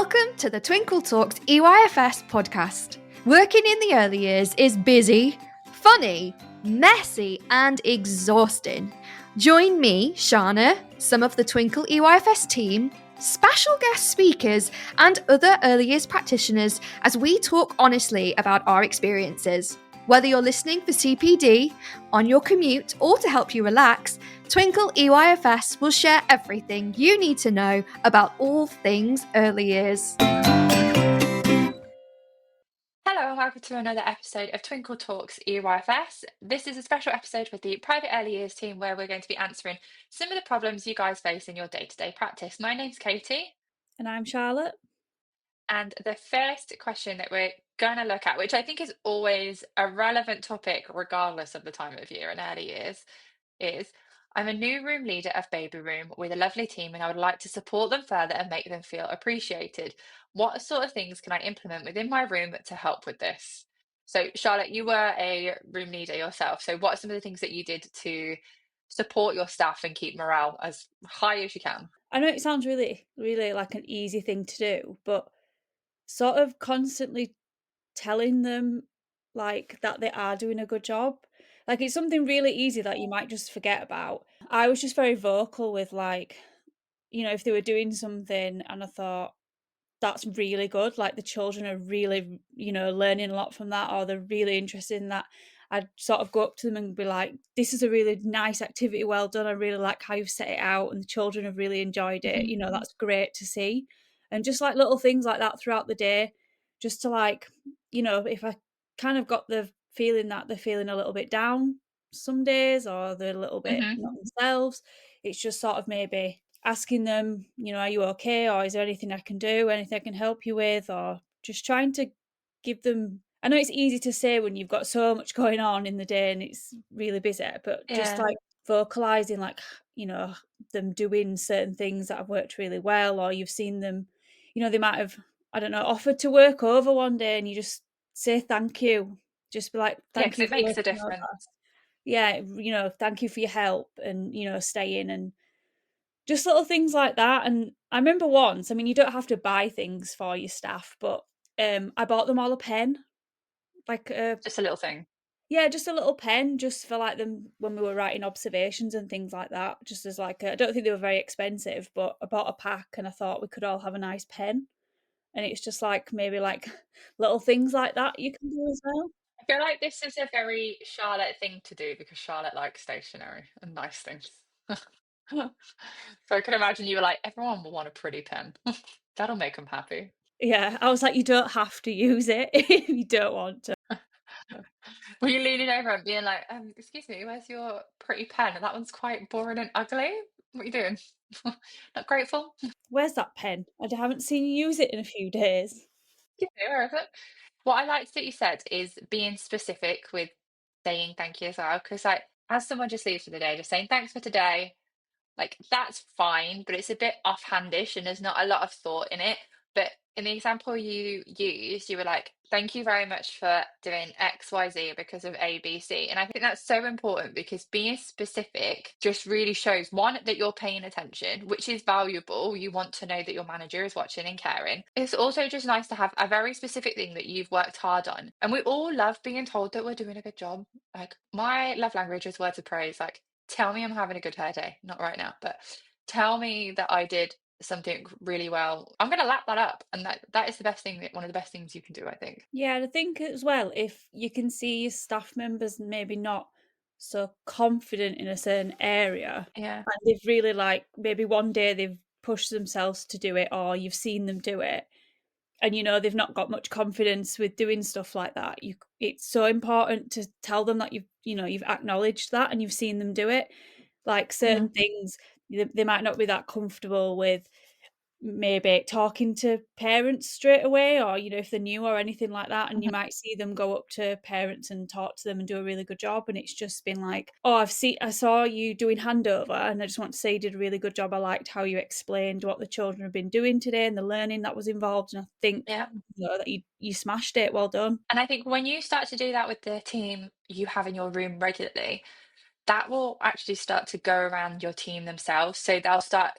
Welcome to the Twinkl Talks EYFS podcast. Working in the early years is busy, funny, messy, and exhausting. Join me, Shana, some of the Twinkl EYFS team, special guest speakers, and other early years practitioners as we talk honestly about our experiences. Whether you're listening for CPD, on your commute, or to help you relax, Twinkl EYFS will share everything you need to know about all things early years. Hello and welcome to another episode of Twinkl Talks EYFS. This is a special episode with the Private Early Years team where we're going to be answering some of the problems you guys face in your day-to-day practice. My name's Katie. And I'm Charlotte. And the first question that we're going to look at, which I think is always a relevant topic regardless of the time of year in early years, is I'm a new room leader of Baby Room with a lovely team and I would like to support them further and make them feel appreciated. What sort of things can I implement within my room to help with this? So, Charlotte, you were a room leader yourself. So, what are some of the things that you did to support your staff and keep morale as high as you can? I know it sounds really, really like an easy thing to do, but sort of constantly telling them like that they are doing a good job. Like it's something really easy that you might just forget about. I was just very vocal with like, if they were doing something and I thought that's really good, like the children are really, learning a lot from that, or they're really interested in that. I'd sort of go up to them and be like, this is a really nice activity, well done, I really like how you've set it out and the children have really enjoyed it, that's great to see. And just like little things like that throughout the day, just to like, if I kind of got the feeling that they're feeling a little bit down some days or they're a little bit not themselves, it's just sort of maybe asking them, are you okay? Or is there anything I can do? Anything I can help you with? Or just trying to give them, I know it's easy to say when you've got so much going on in the day and it's really busy, but just like vocalizing, like, them doing certain things that have worked really well, or you've seen them, they might have, I don't know, offered to work over one day and you just say thank you. Just be like, thank you. It makes a difference. Yeah, thank you for your help and, staying and just little things like that. And I remember once, I mean, you don't have to buy things for your staff, but I bought them all a pen, like just a little thing. Yeah, just a little pen, just for like them when we were writing observations and things like that. Just as like I don't think they were very expensive, but I bought a pack and I thought we could all have a nice pen. And it's just like maybe like little things like that you can do as well. I feel like this is a very Charlotte thing to do because Charlotte likes stationery and nice things. So I can imagine you were like, everyone will want a pretty pen. That'll make them happy. Yeah, I was like, you don't have to use it if you don't want to. Were you leaning over and being like, excuse me, where's your pretty pen? And that one's quite boring and ugly. What are you doing? Not grateful? Where's that pen? I haven't seen you use it in a few days. Yeah, where is it? What I liked that you said is being specific with saying thank you as well. Because like as someone just leaves for the day, just saying thanks for today, like that's fine, but it's a bit offhandish and there's not a lot of thought in it. But in the example you used, you were like, thank you very much for doing XYZ because of ABC. And I think that's so important because being specific just really shows one, that you're paying attention, which is valuable. You want to know that your manager is watching and caring. It's also just nice to have a very specific thing that you've worked hard on. And we all love being told that we're doing a good job. Like my love language is words of praise. Like, tell me I'm having a good hair day. Not right now, but tell me that I did something really well. I'm going to lap that up. And that is the best thing, one of the best things you can do, I think. Yeah, and I think as well, if you can see your staff members maybe not so confident in a certain area, Yeah. and they've really like maybe one day they've pushed themselves to do it, or you've seen them do it, and they've not got much confidence with doing stuff like that. It's so important to tell them that you've acknowledged that and you've seen them do it. Like certain things they might not be that comfortable with, maybe talking to parents straight away, or if they're new or anything like that, and you might see them go up to parents and talk to them and do a really good job, and it's just been like, oh, I saw you doing handover and I just want to say you did a really good job. I liked how you explained what the children have been doing today and the learning that was involved, and I think that you smashed it, well done. And I think when you start to do that with the team you have in your room regularly, that will actually start to go around your team themselves. So they'll start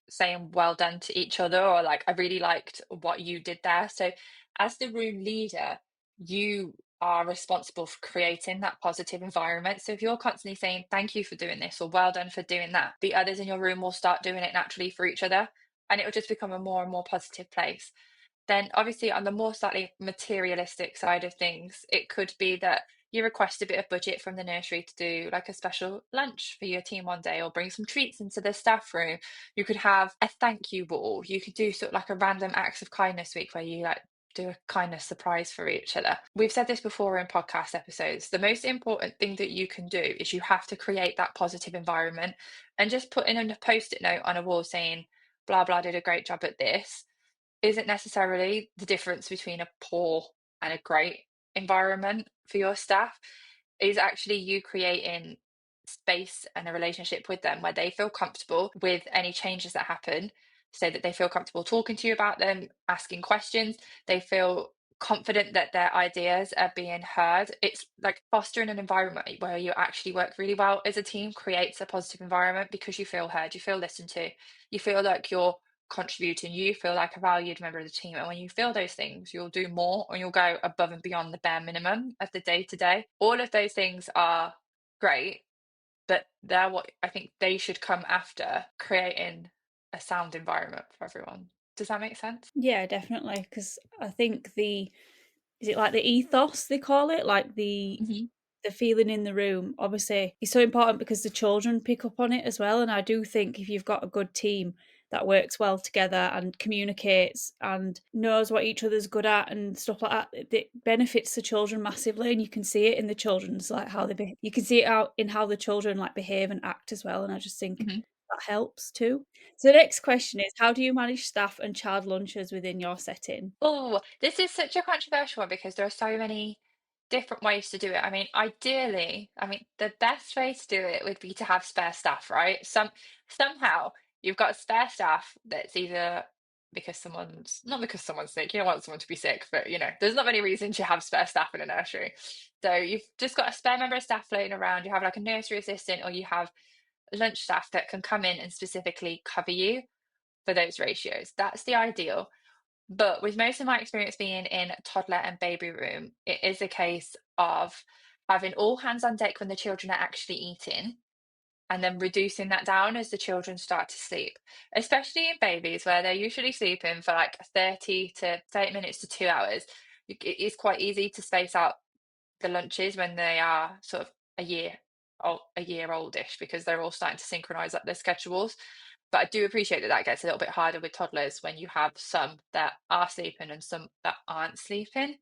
saying well done to each other, or like, I really liked what you did there. So as the room leader, you are responsible for creating that positive environment. So if you're constantly saying thank you for doing this or well done for doing that, the others in your room will start doing it naturally for each other, and it will just become a more and more positive place. Then obviously on the more slightly materialistic side of things, it could be that you request a bit of budget from the nursery to do like a special lunch for your team one day, or bring some treats into the staff room. You could have a thank you ball. You could do sort of like a random acts of kindness week where you like do a kindness surprise for each other. We've said this before in podcast episodes. The most important thing that you can do is you have to create that positive environment, and just put in a post-it note on a wall saying blah blah did a great job at this isn't necessarily the difference between a poor and a great environment for your staff. Is actually you creating space and a relationship with them where they feel comfortable with any changes that happen, so that they feel comfortable talking to you about them, asking questions. They feel confident that their ideas are being heard. It's like fostering an environment where you actually work really well as a team creates a positive environment, because you feel heard, you feel listened to, you feel like you're contributing, you feel like a valued member of the team. And when you feel those things, you'll do more, and you'll go above and beyond the bare minimum of the day to day. All of those things are great, but they're what I think they should come after creating a sound environment for everyone. Does that make sense? Yeah, definitely. Because I think is it like the ethos they call it? Like Hmm. the feeling in the room, obviously, is so important because the children pick up on it as well. And I do think if you've got a good team that works well together and communicates and knows what each other's good at and stuff like that, it benefits the children massively. And you can see it in the children's, like how you can see it out in how the children like behave and act as well. And I just think Hmm. that helps too. So the next question is, how do you manage staff and child lunches within your setting? Oh, this is such a controversial one because there are so many different ways to do it. I mean, ideally, I mean, the best way to do it would be to have spare staff, right? Somehow you've got spare staff that's either because someone's not because someone's sick, you don't want someone to be sick, but there's not many reasons you have spare staff in a nursery. So you've just got a spare member of staff floating around. You have like a nursery assistant, or you have lunch staff that can come in and specifically cover you for those ratios. That's the ideal. But with most of my experience being in toddler and baby room, it is a case of having all hands on deck when the children are actually eating, and then reducing that down as the children start to sleep, especially in babies where they're usually sleeping for like 30 to 30 minutes to 2 hours. It is quite easy to space out the lunches when they are sort of a year oldish, because they're all starting to synchronize up their schedules. But I do appreciate that that gets a little bit harder with toddlers when you have some that are sleeping and some that aren't sleeping.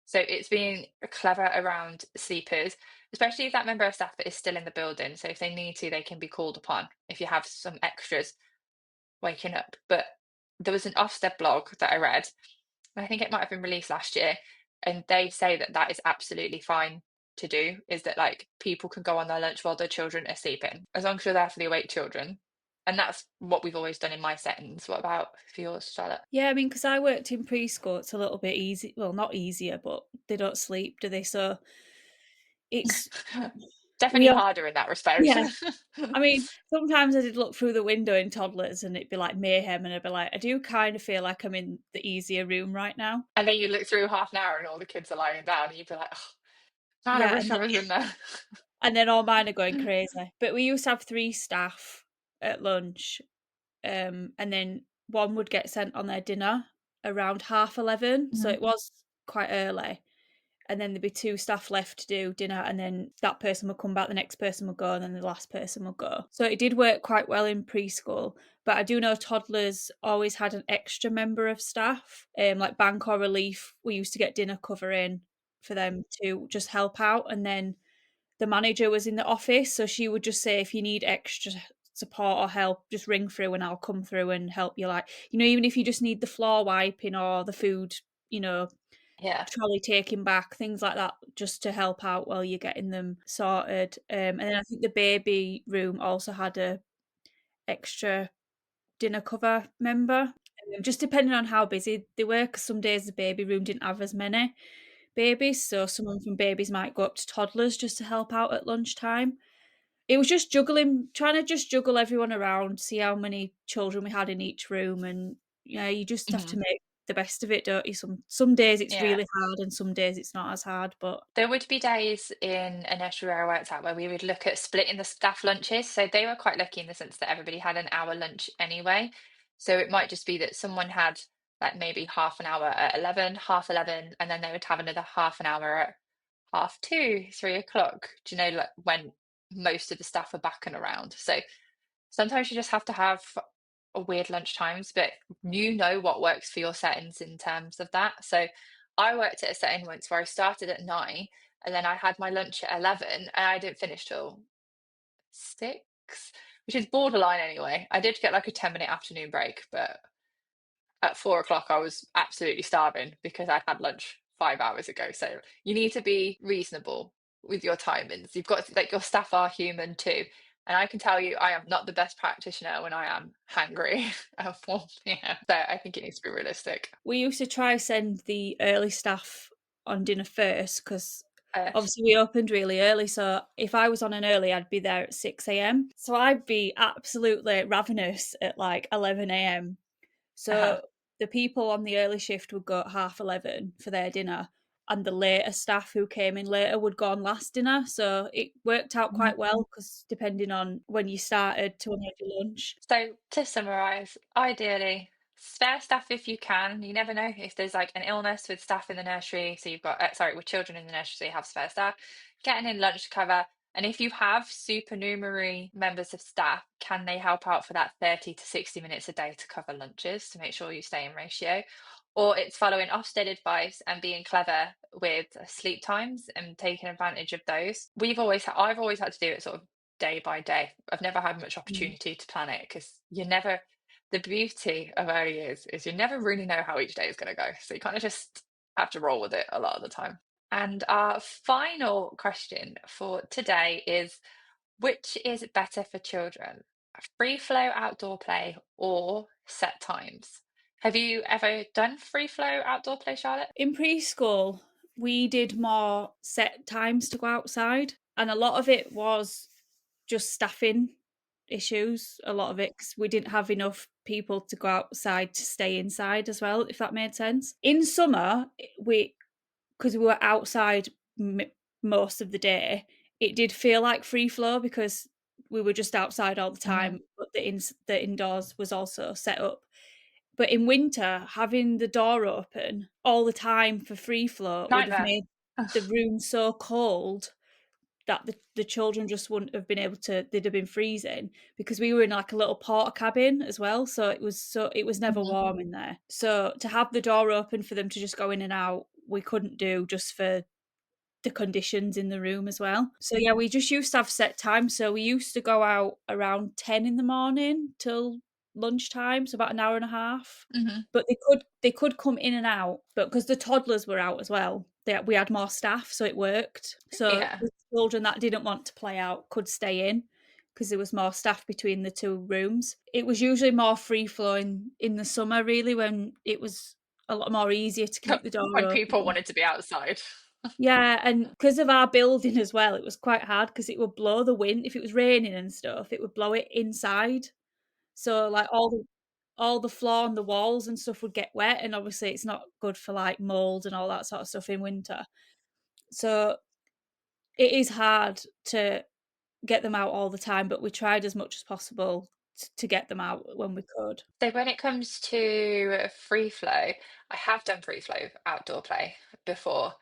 So it's being clever around sleepers, especially if that member of staff is still in the building. So if they need to, they can be called upon if you have some extras waking up. But there was an Ofsted blog that I read, and I think it might have been released last year, and they say that that is absolutely fine to do, is that like people can go on their lunch while their children are sleeping, as long as you're there for the awake children. And that's what we've always done in my settings. What about for yours, Charlotte? Yeah, I mean, because I worked in preschool, it's a little bit easy. Well, not easier, but they don't sleep, do they? So it's we Definitely are, harder in that respect. yeah. I mean, sometimes I did look through the window in toddlers and it'd be like mayhem, and I'd be like, I do kind of feel like I'm in the easier room right now. And then you look through half an hour and all the kids are lying down, and you'd be like, oh, man, I Yeah, wish I was in there. and then all mine are going crazy. But we used to have 3 staff at lunch, and then one would get sent on their dinner around 11:30, so Mhm. it was quite early. And then there'd be 2 staff left to do dinner, and then that person would come back, the next person would go, and then the last person would go. So it did work quite well in preschool, but I do know toddlers always had an extra member of staff, like bank or relief. We used to get dinner cover in for them to just help out, and then the manager was in the office, so she would just say, if you need extra support or help, just ring through and I'll come through and help you. Like, even if you just need the floor wiping or the food, you know, Yeah. trolley taking back, things like that, just to help out while you're getting them sorted. And then I think the baby room also had a extra dinner cover member, just depending on how busy they were, because some days the baby room didn't have as many babies, so someone from babies might go up to toddlers just to help out at lunchtime. it was just juggling, trying to just juggle everyone around, see how many children we had in each room, and yeah, you just have to make the best of it, don't you? Some days it's Yeah. really hard, and some days it's not as hard. But There would be days in a nursery where I worked at where we would look at splitting the staff lunches. So they were quite lucky in the sense that everybody had an hour lunch anyway. So it might just be that someone had like maybe half an hour at 11, half 11, and then they would have another half an hour at half two, 3 o'clock. Do you know, like when most of the staff are back and around? So sometimes you just have to have a weird lunch times, but you know what works for your settings in terms of that. So I worked at a setting once where I started at 9 and then I had my lunch at 11 and I didn't finish till 6, which is borderline anyway. I did get like a 10-minute afternoon break, but at 4 o'clock I was absolutely starving because I'd had lunch 5 hours ago. So you need to be reasonable with your timings. You've got to, like, your staff are human too. And I can tell you, I am not the best practitioner when I am hangry at 4 p.m. So I think it needs to be realistic. we used to try send the early staff on dinner first, because Uh, obviously we opened really early. So if I was on an early, I'd be there at 6 a.m. So I'd be absolutely ravenous at like 11 a.m. uh-huh. So the people on the early shift would go at 11:30 for their dinner, and the later staff who came in later would go on last dinner. So it worked out Mhm. quite well, because depending on when you started to when you had your lunch. So to summarize, ideally, spare staff if you can. You never know if there's like an illness with staff in the nursery. So you've got, sorry, with children in the nursery, so you have spare staff. Getting in lunch cover. And if you have supernumerary members of staff, can they help out for that 30 to 60 minutes a day to cover lunches to make sure you stay in ratio? Or it's following Ofsted advice and being clever with sleep times and taking advantage of those. I've always had to do it sort of day by day. I've never had much Mm. opportunity to plan it because the beauty of early years is you never really know how each day is going to go. So you kind of just have to roll with it a lot of the time. And our final question for today is, which is better for children? Free flow outdoor play or set times? Have you ever done free flow outdoor play, Charlotte? In preschool, we did more set times to go outside, and a lot of it was just staffing issues. A lot of it, 'cause we didn't have enough people to go outside to stay inside as well, if that made sense. In summer, we because we were outside most of the day, it did feel like free flow because we were just outside all the Mhm. time, but the indoors was also set up. But in winter, having the door open all the time for free flow would have Nightmare. made the room so cold that the children just wouldn't have been able to, they'd have been freezing, because we were in like a little porta cabin as well. So it was never Mhm. warm in there. So to have the door open for them to just go in and out, we couldn't do, just for the conditions in the room as well. So yeah, we just used to have set times. So we used to go out around 10 in the morning till lunchtime, so about an hour and a half. Mhm. But they could come in and out, but because the toddlers were out as well, we had more staff, so it worked. So Yeah. the children that didn't want to play out could stay in, because there was more staff between the two rooms. It was usually more free flowing in the summer, really, when it was a lot more easier to keep the door When people open. wanted to be outside. Yeah, and because of our building as well, it was quite hard, because it would blow the wind. If it was raining and stuff, it would blow it inside. So like all the floor and the walls and stuff would get wet, and obviously it's not good for like mold and all that sort of stuff in winter. So it is hard to get them out all the time, but we tried as much as possible to get them out when we could. So when it comes to free flow, I have done free flow outdoor play before,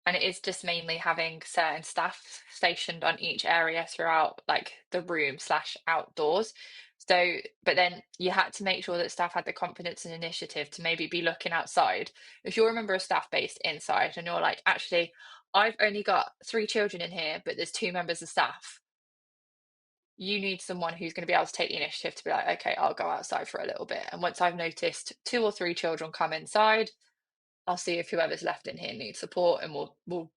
and it is just mainly having certain staff stationed on each area throughout like the room slash outdoors. So, but then you had to make sure that staff had the confidence and initiative to maybe be looking outside. If you're a member of staff based inside and you're like, actually, I've only got 3 children in here, but there's 2 members of staff, you need someone who's going to be able to take the initiative to be like, okay, I'll go outside for a little bit. And once I've noticed 2 or 3 children come inside, I'll see if whoever's left in here needs support and we'll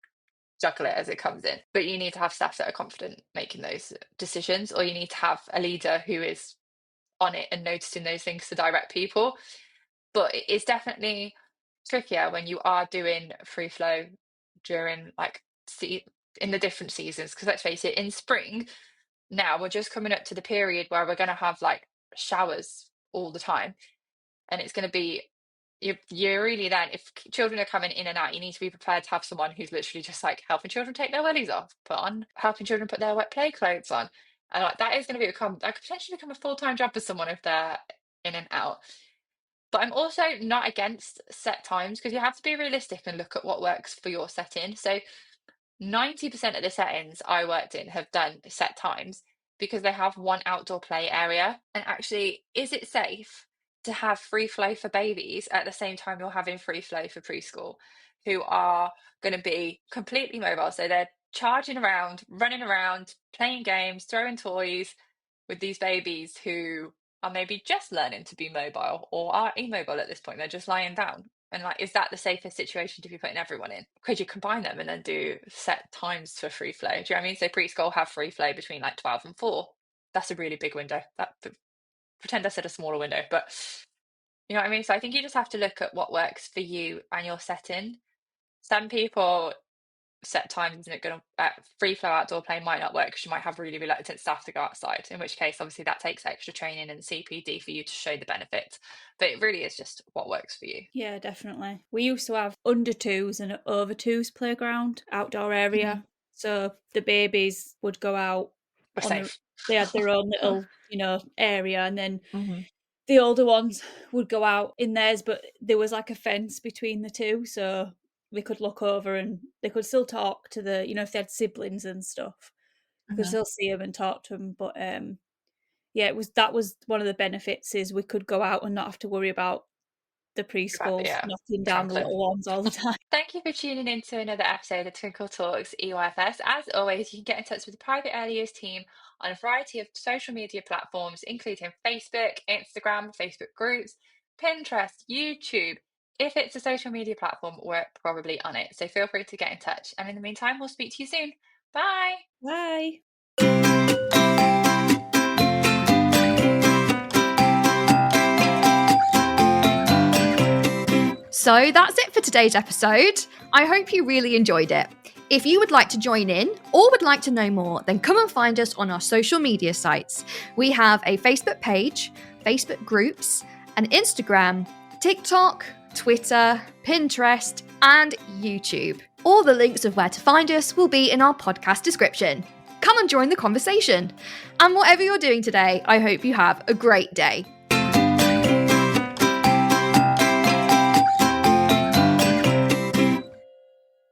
juggle it as it comes in. But you need to have staff that are confident making those decisions, or you need to have a leader who is on it and noticing those things to direct people. But it's definitely trickier when you are doing free flow during like in the different seasons. Because let's face it, in spring, now we're just coming up to the period where we're going to have like showers all the time, and it's going to be, you're really then, if children are coming in and out, you need to be prepared to have someone who's literally just like helping children take their wellies off, helping children put their wet play clothes on. And like that is going to that could potentially become a full-time job for someone if they're in and out. But I'm also not against set times, because you have to be realistic and look at what works for your setting. So 90% of the settings I worked in have done set times because they have one outdoor play area. And actually, is it safe to have free flow for babies at the same time you're having free flow for preschool, who are going to be completely mobile? So they're charging around, running around, playing games, throwing toys with these babies who are maybe just learning to be mobile or are immobile at this point. They're just lying down. And like, is that the safest situation to be putting everyone in? Could you combine them and then do set times for free flow? Do you know what I mean? So preschool have free flow between like 12 and 4. That's a really big window. Pretend I said a smaller window, but you know what I mean? So I think you just have to look at what works for you and your setting. Some people, set times isn't going to, free flow outdoor play might not work because you might have really reluctant staff to go outside, in which case obviously that takes extra training and CPD for you to show the benefits. But it really is just what works for you. Yeah, definitely. We used to have under 2s and over 2s playground, outdoor area. So the babies would go out We're safe. they had their own little, area, and then the older ones would go out in theirs, but there was like a fence between the two, so they could look over and they could still talk to the, if they had siblings and stuff, you could still see them and talk to them. But yeah, that was one of the benefits, is we could go out and not have to worry about the preschools knocking down the little ones all the time. Thank you for tuning in to another episode of Twinkl Talks EYFS. As always, you can get in touch with the Private Early Years team on a variety of social media platforms, including Facebook, Instagram, Facebook groups, Pinterest, YouTube. If it's a social media platform, we're probably on it. So feel free to get in touch. And in the meantime, we'll speak to you soon. Bye. Bye. So that's it for today's episode. I hope you really enjoyed it. If you would like to join in or would like to know more, then come and find us on our social media sites. We have a Facebook page, Facebook groups, an Instagram, TikTok, Twitter, Pinterest, and YouTube. All the links of where to find us will be in our podcast description. Come and join the conversation. And whatever you're doing today, I hope you have a great day.